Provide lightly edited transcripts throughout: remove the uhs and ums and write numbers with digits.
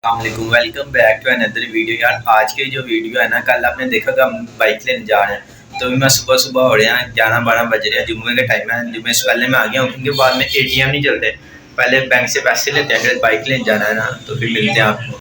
अस्सलामुअलैकुम, welcome back to another video. यार आज की जो वीडियो है ना, कल आपने देखा कि हम बाइक लेने जा रहे हैं। तो भी मैं सुबह सुबह हो रहे हैं 11-12 बज रहे हैं, जुम्मे का टाइम है। जुम्मे से पहले मैं आ गया हूँ क्योंकि बाद में एटीएम नहीं चलते। पहले बैंक से पैसे लेते हैं, फिर बाइक लेने जाना है ना, तो फिर मिलते हैं आपको।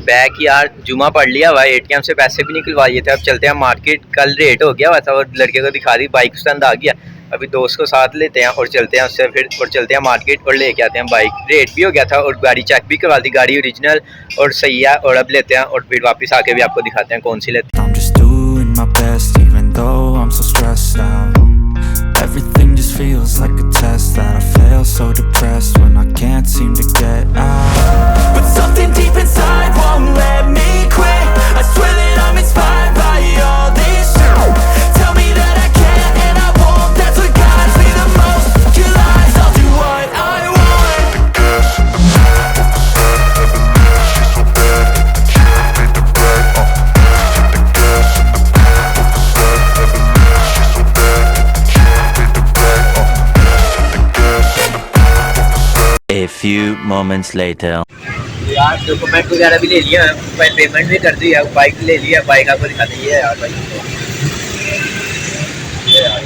बैग यार जुमा पढ़ लिया हुआ, एटीएम से पैसे भी निकलवाए थे। अब चलते हैं मार्केट, कल रेट हो गया हुआ था और लड़के को दिखा दी, बाइक पसंद आ गया। अभी दोस्त को साथ लेते हैं और चलते हैं उससे फिर, और चलते हैं मार्केट और लेके आते हैं बाइक। रेट भी हो गया था और गाड़ी चेक भी करवा दी, गाड़ी ओरिजिनल और सही है। और अब लेते हैं और फिर वापस आके भी आपको दिखाते हैं कौन सी लेते हैं। Everything just feels like a test that I fail, so depressed when I can't seem to get out. But something deep inside won't let me quit. I swear that I'm inspired by all this shit. Tell me that I can't and I won't. That's what guides me the most. Your lies, I'll do what I want. The gas in the back of the sun, and the night she's so bad that the can't beat the right. The gas in the back of the sun, and the night she's so bad that the can't beat the right. The gas in the back of the sun. A few moments later. यार document वगैरह भी ले लिया है, payment भी कर दी है, bike ले लिया। बाइक आपको दिखाते हैं, ये है यार बाइक, ये यार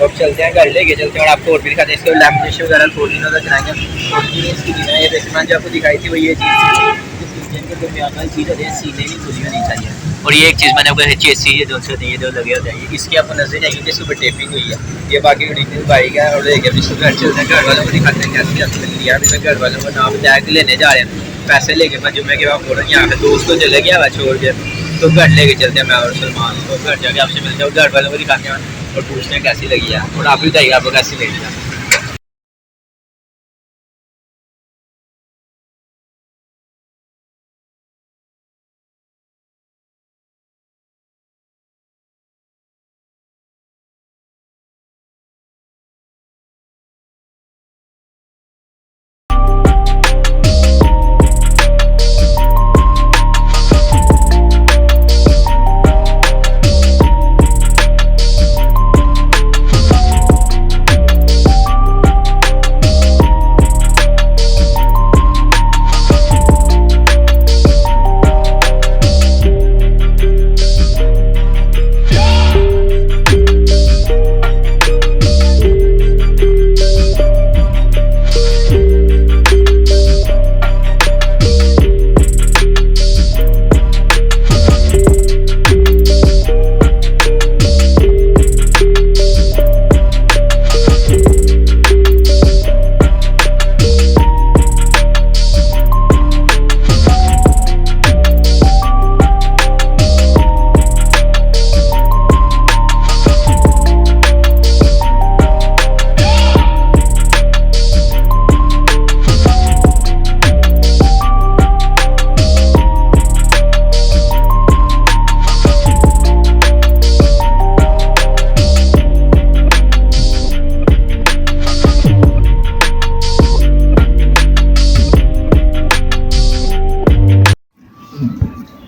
अब चलते हैं, घर लेके चलते हैं और आपको और भी दिखाते हैं। इसके लैमिनेशन वगैरह थोड़ी ना कराएंगे। इसकी चीज़ें ये बेसमेंट जो आपको दिखाई थी वो ये चीज़ के दरमियान वाली चीज़ होती है, सीधे नहीं खुली होनी चाहिए। और ये एक चीज़ मैंने आपको चेसी ये जो से ये जो लगे होते हैं, इसकी आपको नजर आएगी कि इसके ऊपर टेपिंग हुई है। ये बाकी ओरिजिनल बाइक है और लेके अभी सुबह चलते हैं, घर वालों को दिखाते हैं कैसी आपको लग रही है। अभी मैं घर वालों को नाम बैग लेने जा रहे हैं, पैसे लेके मैं जुम्मे के बाद फ़ौरन यहाँ पे दोस्त को चले गया हुआ छोड़ के, तो घर लेके चलते हैं मैं और सलमान। तो घर जाके आपसे मिलते हैं और घर वालों को दिखाते हैं और पूछते हैं कैसी लगी है। और आप भी बताइए आपको कैसी लगी है।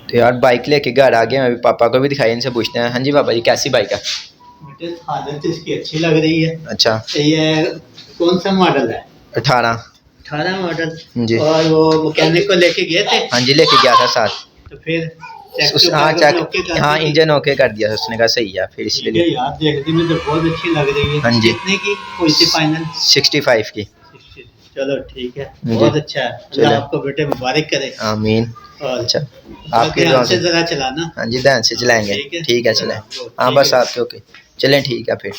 तो यार बाइक लेके घर आ गए, अभी पापा को भी दिखाई, इनसे पूछते हैं। हाँ जी पापा जी, कैसी बाइक है? हालत इसकी अच्छी लग रही है। अच्छा, ये कौन सा मॉडल है? 18 मॉडल जी। और वो मैकेनिक को लेके गए थे? हाँ जी, लेके गया था साथ। तो फिर हाँ चेक, हाँ इंजन ओके कर दिया, उसने कहा सही है। फिर इसलिए यार देखने में तो बहुत अच्छी लग रही है। हाँ जी। कितने की कोई सी फाइनल? 65 की। चलो ठीक है, बहुत अच्छा है। अल्लाह आपको बेटे मुबारक करे। आमीन। अच्छा, आपके ध्यान से जरा चलाना। हाँ जी, ध्यान से चलाएंगे। ठीक है चलें। हाँ बस आपके ओके चलें, ठीक है फिर।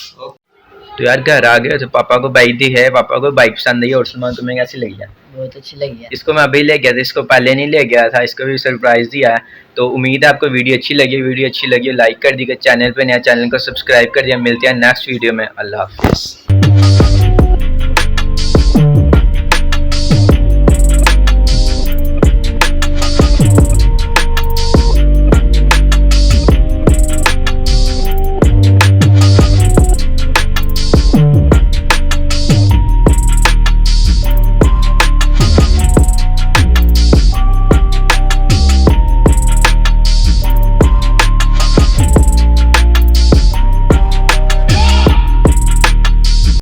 तो यार घर आ गए तो पापा को बाइक दी है, पापा को बाइक पसंद आई। और सलमान तुम्हें कैसी लगी है? बहुत अच्छी लगी है। इसको मैं अभी ले गया था, इसको पहले नहीं ले गया था, इसको भी सरप्राइज दिया है। तो उम्मीद है आपको वीडियो अच्छी लगी। वीडियो अच्छी लगी लाइक कर दीजिए, चैनल पे नया चैनल को सब्सक्राइब कर दिया। मिलते हैं नेक्स्ट वीडियो में, अल्लाह हाफिज़।